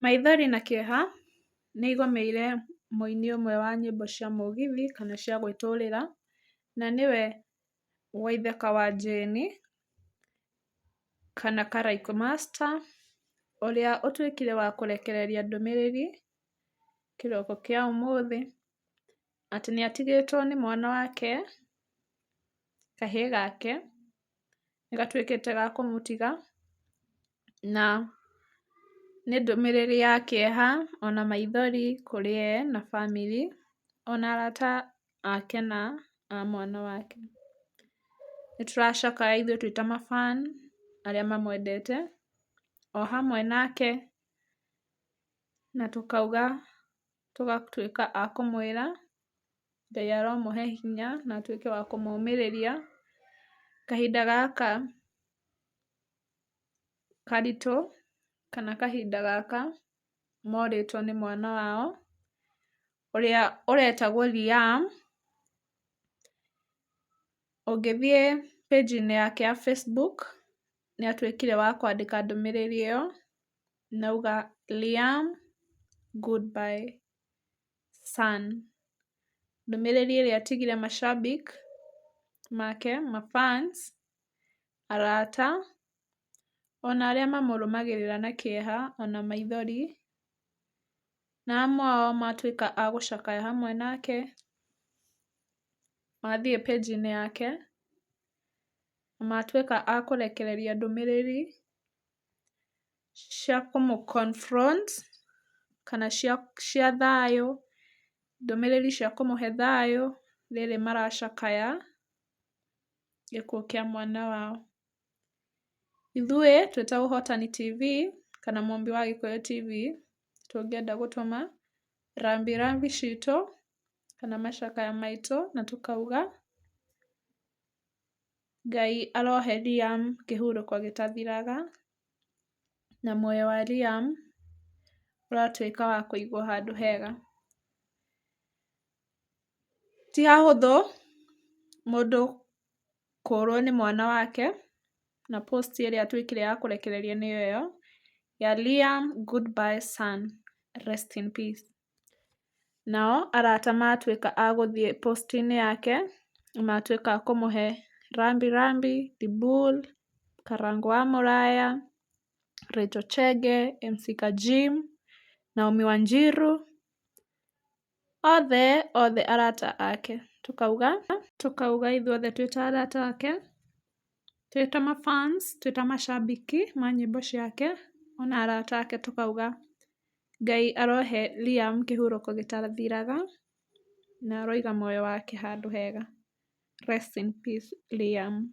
Maithori na kĩeha nĩigũmĩire mũini ũmwe wa nyĩmbo cia mũgithi kana cia gwĩtũrĩra, na nĩwe Waithaka wa Jane kana Karaikũ Master, ũrĩa ũtuĩkire wa kũrekereria ndũmĩrĩri kĩroko kĩa ũmũthĩ atĩ nĩatigĩtwo nĩ mwana wake, kahĩĩ gake nĩgatuĩkĩte ga kũmũtiga, na nĩ ndũmĩrĩri ya kĩeha ona maithori kũrĩ ye na bamĩrĩ ona arata ake na a mwana wake. Nĩtũracakaya ithuĩ twĩ ta ma fan arĩa mamwendete o hamwe nake, na tũkauga tũgatuĩka a kũmwĩra Ngai aromũhe hinya na atuĩke wa kũmũmĩrĩria kahinda gaka karitũ, kana kahinda gaka morĩtwo nĩ mwana wao ũrĩa ũretagwo Liam. Ũngĩthiĩ page-inĩ yake ya Facebook nĩatuĩkire wa kwandĩka ndũmĩrĩri ĩyo na auga Liam goodbye son. Ndũmĩrĩri ĩrĩa atigire mashabik make, ma fans, arata ona arĩa mamũrũmagĩrĩra na kĩeha ona maithori, na amwe ao matuĩka a gũcakaya hamwe nake, mathiĩ page-inĩ yake na matuĩka a kũrekereria ndũmĩrĩri cia kũmũ confront kana cia thayũ, ndũmĩrĩri cia kũmũhe thayũ rĩrĩ maracakaya gĩkuũ kĩa mwana wao. Ithuĩ twĩ ta Ũhotani TV kana Mũmbi wa Gĩkũyũ TV tũngĩenda gũtũma rambirambi citũ kana macakaya maitũ na tũkauga Ngai arohe Liam kĩhurũko gĩtathiraga, na muoyo wa Liam ũratuĩka wa kũigwo handũ hega. Ti hahũthũ mũndũ kũrwo nĩ mwana wake, na post ĩrĩa atuĩkire ya kũrekereria nĩyo ĩyo ya Liam goodbye son, rest in peace. Nao arata matuĩka a gũthiĩ post-inĩ yake na matuĩka a kũmũhe rambirambi, Ndibul, Karangũ wa Mũraya, Rachel Chege, MC Kajim, Naomi Wanjiru, othe arata ake. Tũkauga ithuothe twĩ ta arata ake, twĩ ta ma fans, twĩ ta macambiki ma nyĩmbo ciake ona arata ake, tũkauga Ngai arohe Liam kĩhurũko gĩtathiraga na aroiga muoyo wake handũ hega. Rest in peace Liam.